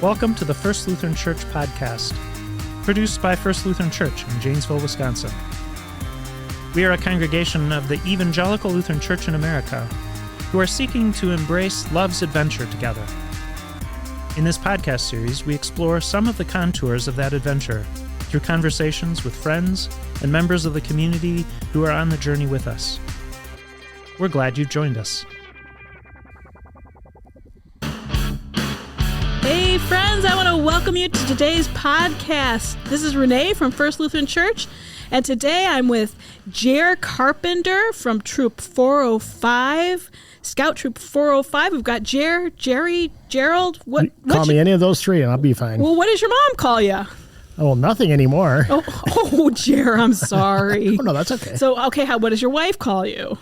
Welcome to the First Lutheran Church podcast, produced by First Lutheran Church in Janesville, Wisconsin. We are a congregation of the Evangelical Lutheran Church in America who are seeking to embrace love's adventure together. In this podcast series, we explore some of the contours of that adventure through conversations with friends and members of the community who are on the journey with us. We're glad you've joined us. Hey friends, I want to welcome you to today's podcast. This is Renee from First Lutheran Church, and today I'm with Jer Carpenter from Troop 405, Scout Troop 405. We've got Jer, Jerry, Gerald. Call me any of those three and I'll be fine. Well, what does your mom call you? Oh, nothing anymore. Oh, Jer, I'm sorry. Oh, no, that's okay. So, what does your wife call you?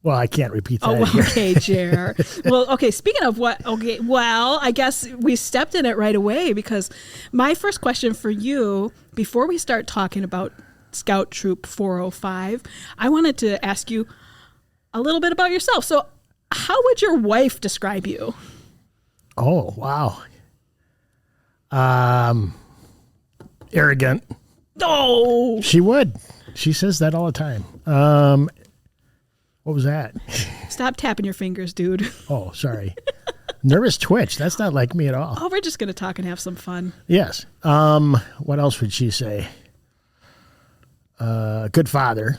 Well, I can't repeat that. Oh, okay, Jer. Well, okay, speaking of what, I guess we stepped in it right away because my first question for you, before we start talking about Scout Troop 405, I wanted to ask you a little bit about yourself. So how would your wife describe you? Oh, wow. Arrogant. Oh! She would. She says that all the time. What was that? Stop tapping your fingers, dude. Oh, sorry. Nervous twitch. That's not like me at all. Oh, we're just going to talk and have some fun. Yes. What else would she say? Good father.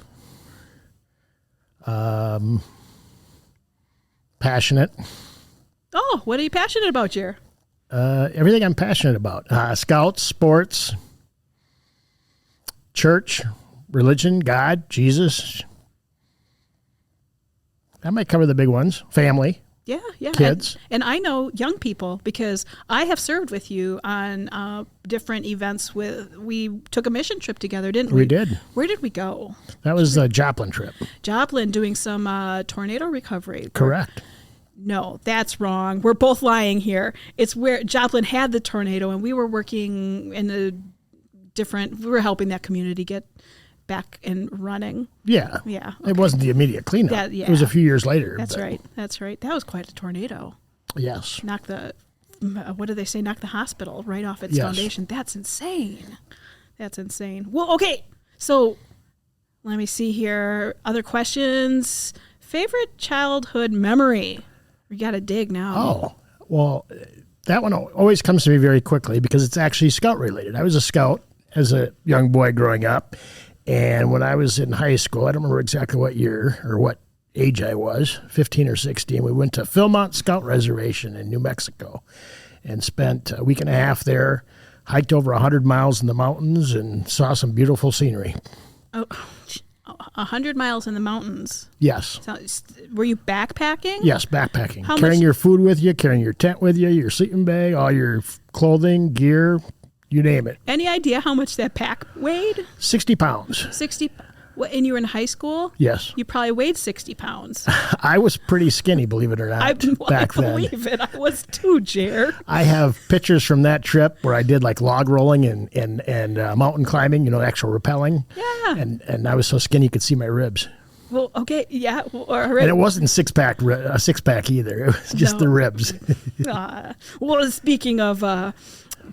Passionate. Oh, what are you passionate about, Jer? Everything I'm passionate about. Scouts, sports, church, religion, God, Jesus. I might cover the big ones. Family. Yeah. Kids. And I know young people because I have served with you on different events. We took a mission trip together, didn't we? We did. Where did we go? That was the Joplin trip. Joplin, doing some tornado recovery. Correct. No, that's wrong. We're both lying here. It's where Joplin had the tornado and we were working in we were helping that community get back and running. Yeah. Okay. It wasn't the immediate cleanup. It was a few years later. That's right. That was quite a tornado. Yes. Knocked what do they say? Knocked the hospital right off its foundation. That's insane. Well, okay. So let me see here. Other questions? Favorite childhood memory? We got to dig now. Oh, well, that one always comes to me very quickly because it's actually scout related. I was a scout as a young boy growing up. And when I was in high school, I don't remember exactly what year or what age I was, 15 or 16, we went to Philmont Scout Reservation in New Mexico and spent a week and a half there, hiked over 100 miles in the mountains and saw some beautiful scenery. Oh, 100 miles in the mountains? Yes. So, were you backpacking? Yes, backpacking. Carrying your food with you, carrying your tent with you, your sleeping bag, all your clothing, gear, you name it. Any idea how much that pack weighed? 60 pounds. 60. And you were in high school? Yes. You probably weighed 60 pounds. I was pretty skinny, believe it or not, back then. I believe it. I was too, Jer. I have pictures from that trip where I did like log rolling and mountain climbing, actual rappelling. Yeah. And I was so skinny you could see my ribs. Well, okay, yeah. Well, all right. And it wasn't a six pack either. It was just the ribs. Well, speaking of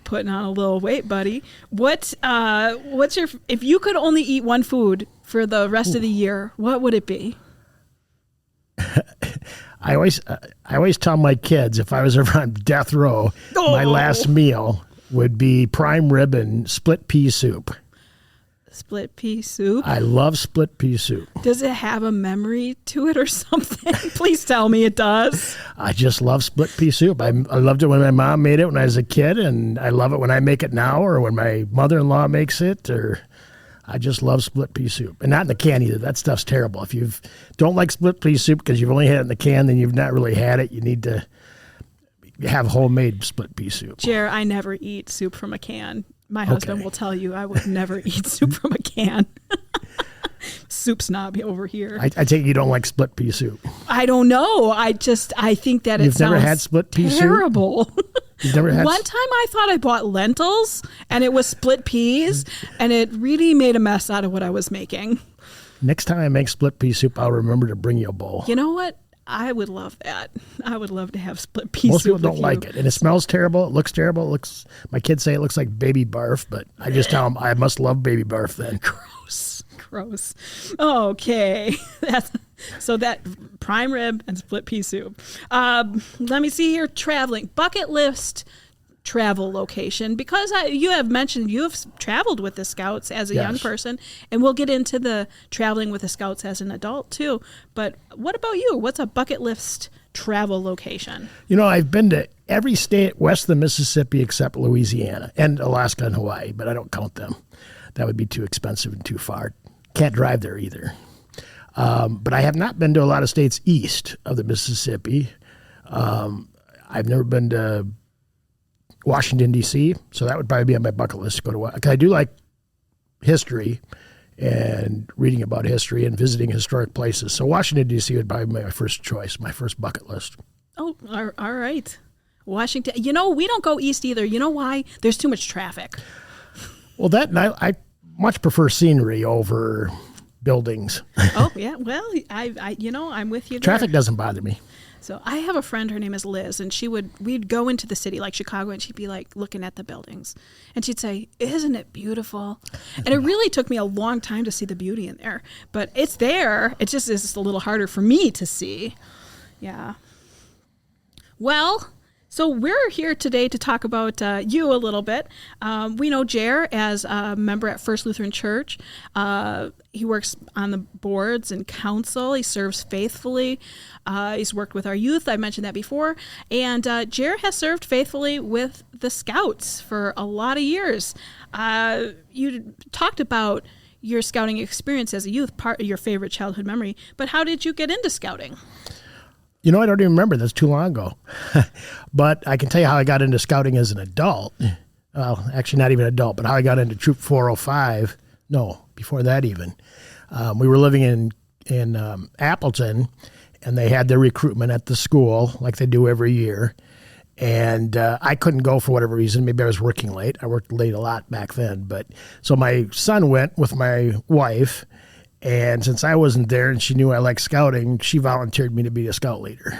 putting on a little weight, buddy, what's your, if you could only eat one food for the rest of the year, what would it be? I always tell my kids if I was ever on death row, my last meal would be prime rib and split pea soup. Split pea soup? I love split pea soup. Does it have a memory to it or something? Please tell me it does. I just love split pea soup. I loved it when my mom made it when I was a kid, and I love it when I make it now or when my mother-in-law makes it. I just love split pea soup. And not in the can either. That stuff's terrible. If you don't like split pea soup because you've only had it in the can, then you've not really had it. You need to have homemade split pea soup. Jer, I never eat soup from a can. My husband will tell you I would never eat soup from a can. Soup snob over here. I take it you don't like split pea soup. I don't know. I think that You've never had split pea soup? Terrible. You've never had One time I thought I bought lentils and it was split peas and it really made a mess out of what I was making. Next time I make split pea soup, I'll remember to bring you a bowl. You know what? I would love that. I would love to have split pea Most soup people don't like it, and it smells terrible. It looks terrible. My kids say it looks like baby barf, but I just tell them I must love baby barf then. Gross. Okay. So that prime rib and split pea soup. Let me see here. Traveling. Bucket list travel location, because you have mentioned you have traveled with the Scouts as a young person, and we'll get into the traveling with the Scouts as an adult too. But what about you? What's a bucket list travel location? I've been to every state west of the Mississippi except Louisiana and Alaska and Hawaii, but I don't count them. That would be too expensive and too far. Can't drive there either. But I have not been to a lot of states east of the Mississippi. I've never been to Washington, D.C., so that would probably be on my bucket list to go to. Because I do like history and reading about history and visiting historic places. So Washington, D.C. would probably be my first choice, my first bucket list. Oh, all right. Washington. We don't go east either. You know why? There's too much traffic. Well, I much prefer scenery over buildings. Oh, yeah. Well, I'm with you there. Traffic doesn't bother me. So I have a friend, her name is Liz, and we'd go into the city like Chicago, and she'd be like looking at the buildings, and she'd say, "Isn't it beautiful?" And it really took me a long time to see the beauty in there, but it's there. It just is a little harder for me to see. Yeah. Well, so we're here today to talk about you a little bit. We know Jer as a member at First Lutheran Church. He works on the boards and council. He serves faithfully. He's worked with our youth. I mentioned that before. And Jer has served faithfully with the Scouts for a lot of years. You talked about your scouting experience as a youth, part of your favorite childhood memory. But how did you get into scouting? I don't even remember. That's too long ago. But I can tell you how I got into scouting as an adult. Well, actually not even adult, but how I got into Troop 405. No, before that even. We were living in Appleton, and they had their recruitment at the school like they do every year. And I couldn't go for whatever reason. Maybe I was working late. I worked late a lot back then. So my son went with my wife. And since I wasn't there and she knew I liked scouting, she volunteered me to be a scout leader.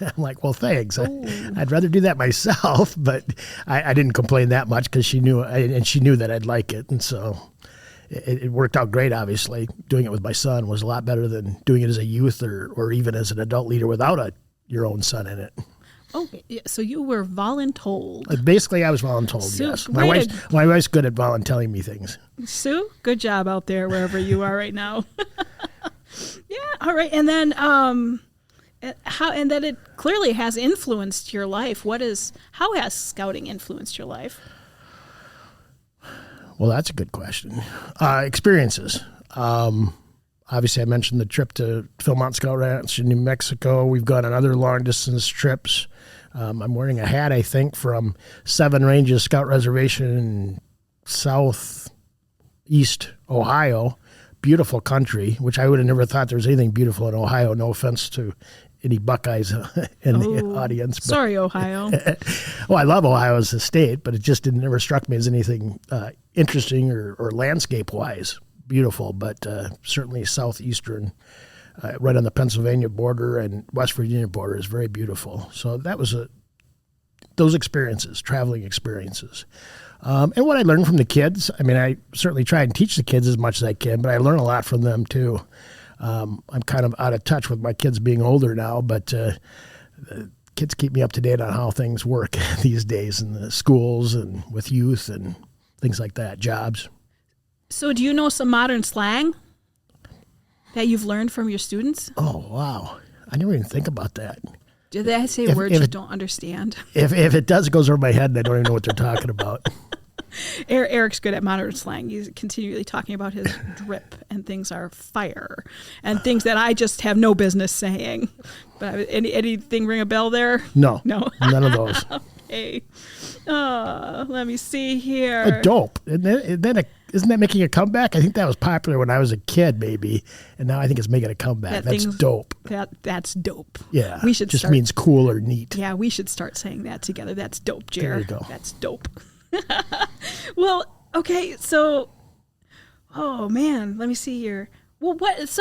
I'm like, well, thanks. I'd rather do that myself, but I didn't complain that much because she knew that I'd like it. And so it worked out great, obviously. Doing it with my son was a lot better than doing it as a youth or even as an adult leader without your own son in it. Oh, so you were voluntold. Basically, I was voluntold, yes. My wife's good at voluntelling me things. Sue, good job out there wherever you are right now. Yeah, all right. And then it clearly has influenced your life. How has scouting influenced your life? Well, that's a good question. Experiences. Obviously, I mentioned the trip to Philmont Scout Ranch in New Mexico. We've gone on other long-distance trips. I'm wearing a hat, I think, from Seven Ranges Scout Reservation in southeast Ohio. Beautiful country, which I would have never thought there was anything beautiful in Ohio. No offense to any Buckeyes in the audience. But, sorry, Ohio. Well, I love Ohio as a state, but it just never struck me as anything interesting or landscape-wise beautiful, but certainly southeastern, right on the Pennsylvania border and West Virginia border is very beautiful. So that was those experiences, traveling experiences. And what I learned from the kids, I mean, I certainly try and teach the kids as much as I can, but I learn a lot from them too. I'm kind of out of touch with my kids being older now, but kids keep me up to date on how things work these days in the schools and with youth and things like that, jobs. So do you know some modern slang that you've learned from your students? Oh, wow. I never even think about that. Do they say words you don't understand? If it does, it goes over my head and I don't even know what they're talking about. Eric's good at modern slang. He's continually talking about his drip and things are fire and things that I just have no business saying. But anything ring a bell there? No. No. None of those. Okay. Let me see here. Dope. Isn't that making a comeback? I think that was popular when I was a kid, maybe, and now I think it's making a comeback. That's dope. That's dope. Yeah. We should just means cool or neat. Yeah, we should start saying that together. That's dope, Jer. There you go. That's dope. Well, okay, so, oh man, let me see here. Well, what is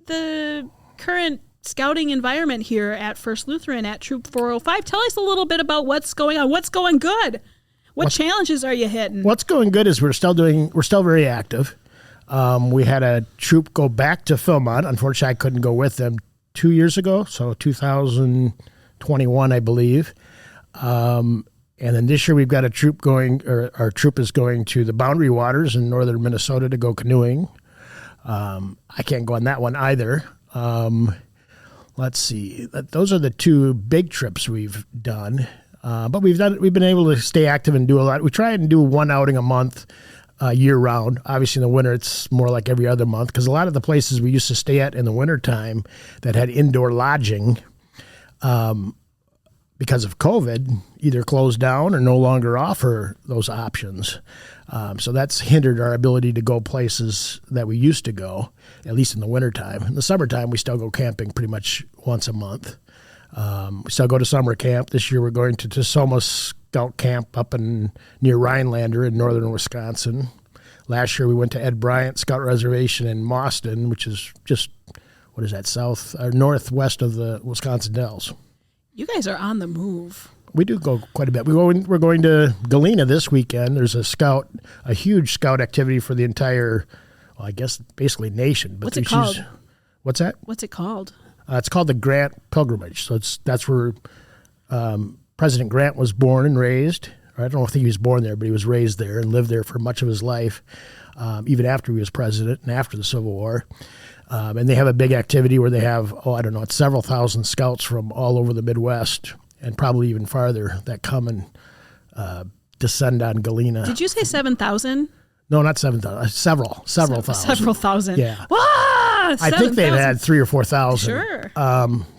the current scouting environment here at First Lutheran at Troop 405. Tell us a little bit about what's going on. What's going good? What challenges are you hitting? What's going good is we're still very active. We had a troop go back to Philmont. Unfortunately, I couldn't go with them 2 years ago, so 2021, I believe. And then this year we've got a troop going, or our troop is going to the Boundary Waters in northern Minnesota to go canoeing. I can't go on that one either. Let's see. Those are the two big trips we've done. But we've been able to stay active and do a lot. We try and do one outing a month year round. Obviously in the winter it's more like every other month because a lot of the places we used to stay at in the wintertime that had indoor lodging because of COVID either closed down or no longer offer those options. So that's hindered our ability to go places that we used to go, at least in the wintertime. In the summertime, we still go camping pretty much once a month. We still go to summer camp. This year we're going to Tasoma Scout Camp up near Rhinelander in northern Wisconsin. Last year we went to Ed Bryant Scout Reservation in Mauston, which is just, what is that, south or northwest of the Wisconsin Dells. You guys are on the move. We do go quite a bit. We're going to Galena this weekend. There's a huge scout activity for the entire, well, I guess basically nation. But what's it called? What's that? What's it called? It's called the Grant Pilgrimage. So that's where President Grant was born and raised. Or I don't know if he was born there, but he was raised there and lived there for much of his life, even after he was president and after the Civil War. And they have a big activity where they have, it's several thousand scouts from all over the Midwest and probably even farther that come and descend on Galena. Did you say 7,000? No, not 7,000. Several thousand. Several thousand. Yeah. Wow, I think they've had 3,000 or 4,000. Sure.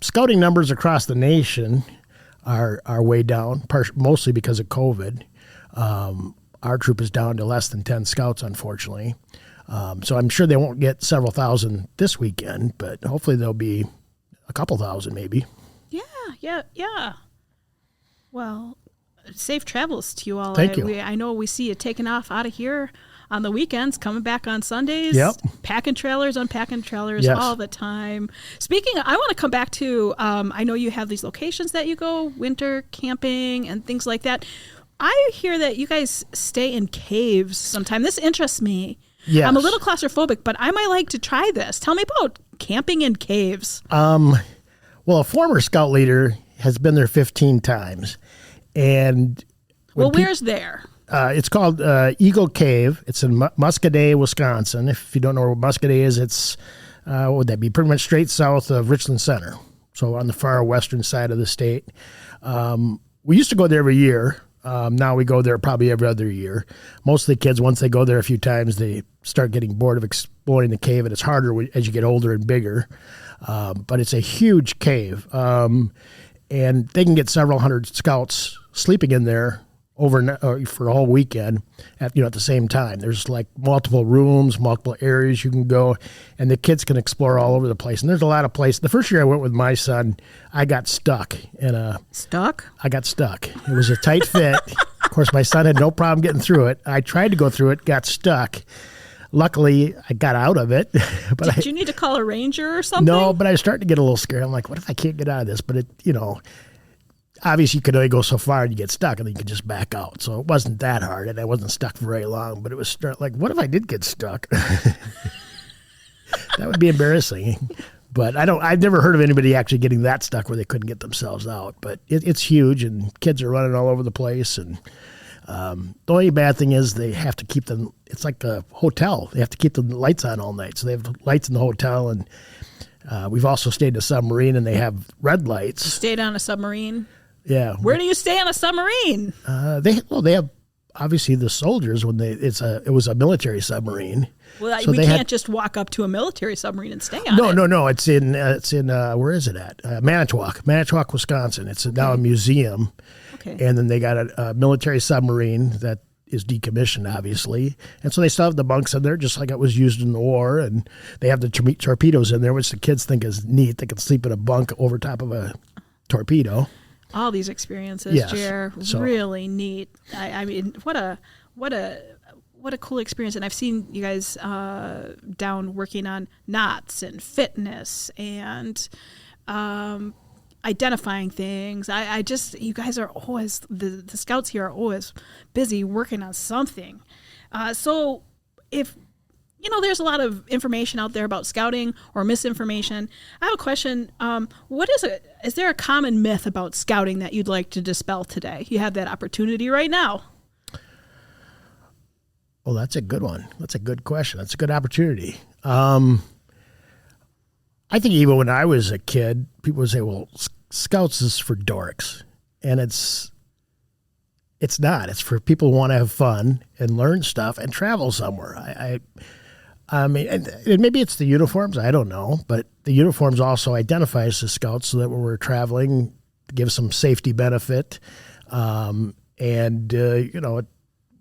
Scouting numbers across the nation are way down, mostly because of COVID. Our troop is down to less than 10 scouts, unfortunately. So I'm sure they won't get several thousand this weekend, but hopefully there'll be a couple thousand maybe. Yeah. Well, safe travels to you all. Thank you. I know we see you taking off out of here on the weekends, coming back on Sundays, Yep. unpacking trailers Yes. all the time. Speaking, I want to come back to, I know you have these locations that you go, winter camping and things like that. I hear that you guys stay in caves sometime. This interests me. Yes. I'm a little claustrophobic, but I might like to try this. Tell me about camping in caves. Well, a former scout leader has been there 15 times. And where's there? It's called Eagle Cave. It's in Muscadet, Wisconsin. If you don't know where Muscadet is, it's, what would that be? Pretty much straight south of Richland Center. So on the far western side of the state. We used to go there every year. Now we go there probably every other year. Most of the kids, once they go there a few times, they start getting bored of exploring the cave, and it's harder as you get older and bigger. But it's a huge cave, and they can get several hundred scouts sleeping in there for a whole weekend at the same time. There's like multiple rooms, multiple areas you can go, and the kids can explore all over the place. And there's a lot of places. The first year I went with my son, I got stuck in a... Stuck? I got stuck. It was a tight fit. Of course, my son had no problem getting through it. I tried to go through it, got stuck. Luckily, I got out of it. But Did you need to call a ranger or something? No, but I was starting to get a little scared. I'm like, what if I can't get out of this? But obviously you could only go so far and you get stuck and then you could just back out. So it wasn't that hard and I wasn't stuck for very long, but it was like, what if I did get stuck? That would be embarrassing. But I've never heard of anybody actually getting that stuck where they couldn't get themselves out. But it's huge and kids are running all over the place. And the only bad thing is they have to keep them, it's like a hotel. They have to keep the lights on all night. So they have lights in the hotel, and we've also stayed in a submarine and they have red lights. You stayed on a submarine? Yeah. Where do you stay on a submarine? They have obviously the soldiers when it was a military submarine. Well, so we can't just walk up to a military submarine and stay on it. No. It's in where is it at? Manitowoc, Wisconsin. It's now a museum. Okay. And then they got a military submarine that is decommissioned, obviously. And so they still have the bunks in there, just like it was used in the war. And they have the torpedoes in there, which the kids think is neat. They can sleep in a bunk over top of a torpedo. All these experiences, yes. Jer, really neat. I mean, what a what a cool experience. And I've seen you guys down working on knots and fitness and identifying things. I just, you guys are always, the scouts here are always busy working on something. So if, there's a lot of information out there about scouting or misinformation. I have a question. Is there a common myth about scouting that you'd like to dispel today? You have that opportunity right now. Well, that's a good one. That's a good question. That's a good opportunity. I think even when I was a kid, people would say, well, Scouts is for dorks. And it's not. It's for people who want to have fun and learn stuff and travel somewhere. I mean, and maybe it's the uniforms. I don't know. But the uniforms also identify us as Scouts so that when we're traveling, give some safety benefit.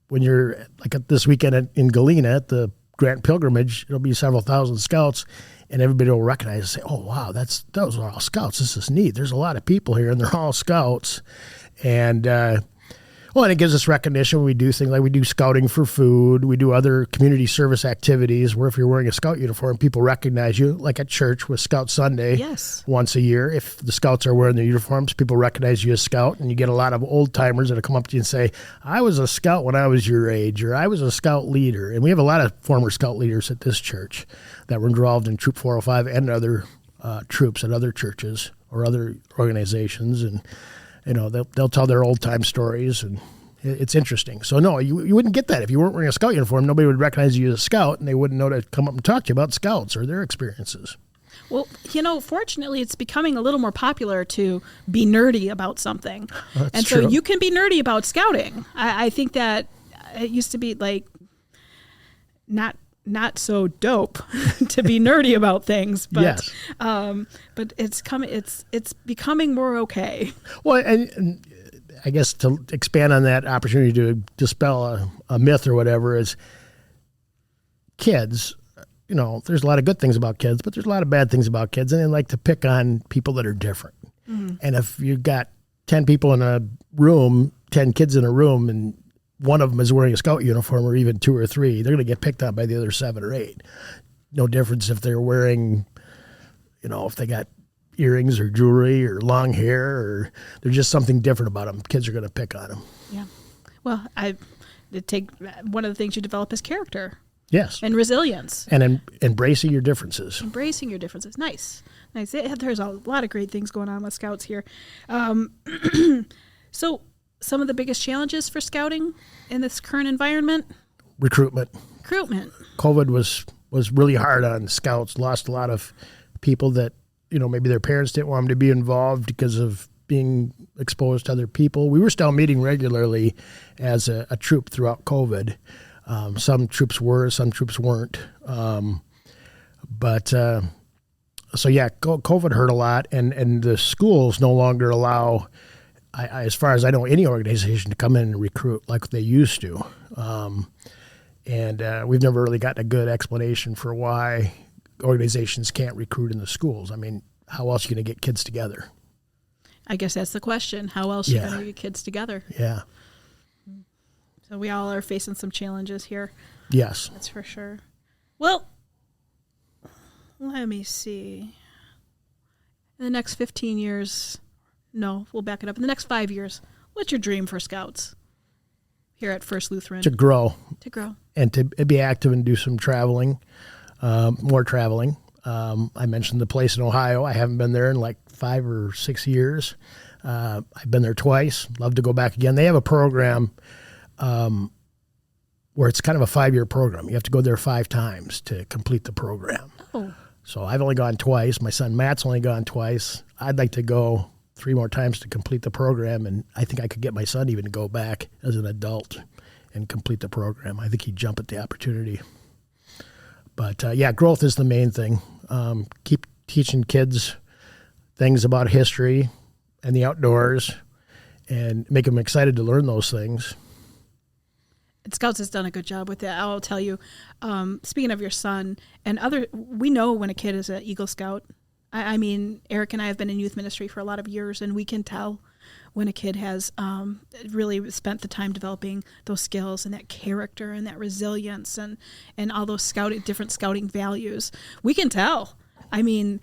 When you're like at this weekend in Galena at the Grant Pilgrimage, it'll be several thousand Scouts, and everybody will recognize and say, "Oh, wow, those are all Scouts. This is neat. There's a lot of people here, and they're all Scouts." And and it gives us recognition. We do things like we do scouting for food. We do other community service activities where if you're wearing a Scout uniform, people recognize you, like at church with Scout Sunday. Yes. Once a year. If the Scouts are wearing their uniforms, people recognize you as Scout, and you get a lot of old-timers that come up to you and say, I was a Scout when I was your age, or I was a Scout leader. And we have a lot of former Scout leaders at this church that were involved in Troop 405 and other troops at other churches or other organizations. And they'll tell their old time stories, and it's interesting. So no, you wouldn't get that if you weren't wearing a Scout uniform. Nobody would recognize you as a Scout, and they wouldn't know to come up and talk to you about Scouts or their experiences. Well, fortunately, it's becoming a little more popular to be nerdy about something, That's so true. you can be nerdy about scouting. I think that it used to be like not so dope to be nerdy about things, but Yes. But it's coming. It's becoming more okay. Well, and I guess to expand on that opportunity to dispel a myth or whatever is kids. There's a lot of good things about kids, but there's a lot of bad things about kids, and they like to pick on people that are different. Mm-hmm. And if you've got 10 people in a room, 10 kids in a room, and one of them is wearing a Scout uniform, or even 2 or 3, they're going to get picked on by the other 7 or 8. No difference if they're wearing, if they got earrings or jewelry or long hair, or there's just something different about them. Kids are going to pick on them. Yeah. Well, one of the things you develop is character. Yes. And resilience. And embracing your differences. Embracing your differences. Nice. There's a lot of great things going on with Scouts here. So some of the biggest challenges for scouting in this current environment? Recruitment. COVID was really hard on Scouts. Lost a lot of people that, maybe their parents didn't want them to be involved because of being exposed to other people. We were still meeting regularly as a troop throughout COVID. Some troops were, some troops weren't. COVID hurt a lot, and the schools no longer allow, as far as I know, any organization to come in and recruit like they used to. We've never really gotten a good explanation for why organizations can't recruit in the schools. I mean, how else are you going to get kids together? I guess that's the question. How else are you going to get kids together? Yeah. So we all are facing some challenges here. Yes. That's for sure. Well, let me see. In the next 15 years, no, we'll back it up. In the next 5 years, what's your dream for Scouts here at First Lutheran? To grow. And to be active and do some traveling, more traveling. I mentioned the place in Ohio. I haven't been there in like 5 or 6 years. I've been there twice. Love to go back again. They have a program where it's kind of a 5-year program. You have to go there 5 times to complete the program. Oh. So I've only gone twice. My son Matt's only gone twice. I'd like to go 3 more times to complete the program, and I think I could get my son even to go back as an adult and complete the program. I think he'd jump at the opportunity. But growth is the main thing. Keep teaching kids things about history and the outdoors and make them excited to learn those things. Scouts has done a good job with that. I'll tell you, speaking of your son and we know when a kid is an Eagle Scout. I mean, Eric and I have been in youth ministry for a lot of years, and we can tell when a kid has really spent the time developing those skills and that character and that resilience and all those different scouting values. We can tell. I mean,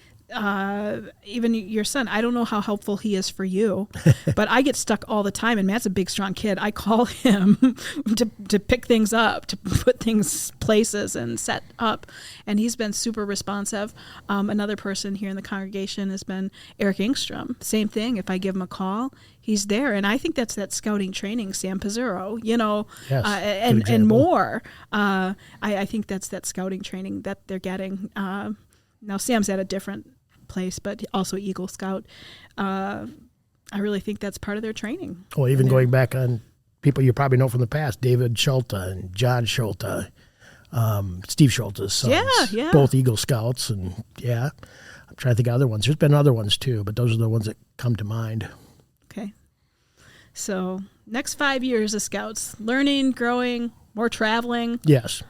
even your son, I don't know how helpful he is for you, but I get stuck all the time, and Matt's a big, strong kid. I call him to pick things up, to put things places and set up, and he's been super responsive. Another person here in the congregation has been Eric Engstrom. Same thing. If I give him a call, he's there, and I think that's that scouting training, Sam Pizzurro, Yes, and more. I think that's that scouting training that they're getting. Now, Sam's at a different place, but also Eagle Scout. I really think that's part of their training. Well, even going back on people you probably know from the past, David Schulte and John Schulte, Steve Schulte's sons, yeah. both Eagle Scouts, and I'm trying to think of other ones. There's been other ones too, but those are the ones that come to mind. Okay. So next 5 years of Scouts, learning, growing, more traveling. Yes.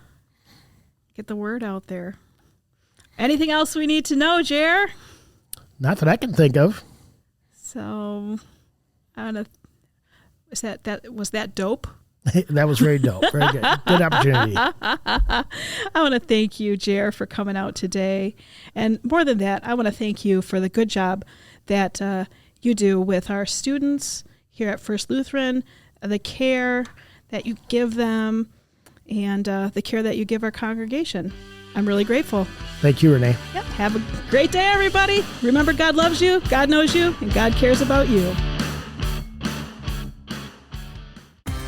Get the word out there. Anything else we need to know, Jer? Not that I can think of. So, was that dope? That was very dope. Very good. Good opportunity. I want to thank you, Jer, for coming out today. And more than that, I want to thank you for the good job that you do with our students here at First Lutheran, the care that you give them, and the care that you give our congregation. I'm really grateful. Thank you, Renee. Yep. Have a great day, everybody. Remember, God loves you, God knows you, and God cares about you.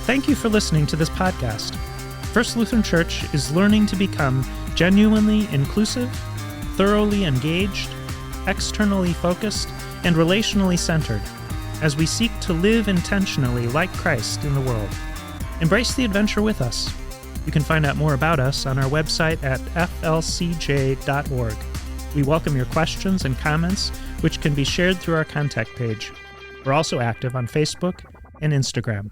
Thank you for listening to this podcast. First Lutheran Church is learning to become genuinely inclusive, thoroughly engaged, externally focused, and relationally centered as we seek to live intentionally like Christ in the world. Embrace the adventure with us. You can find out more about us on our website at flcj.org. We welcome your questions and comments, which can be shared through our contact page. We're also active on Facebook and Instagram.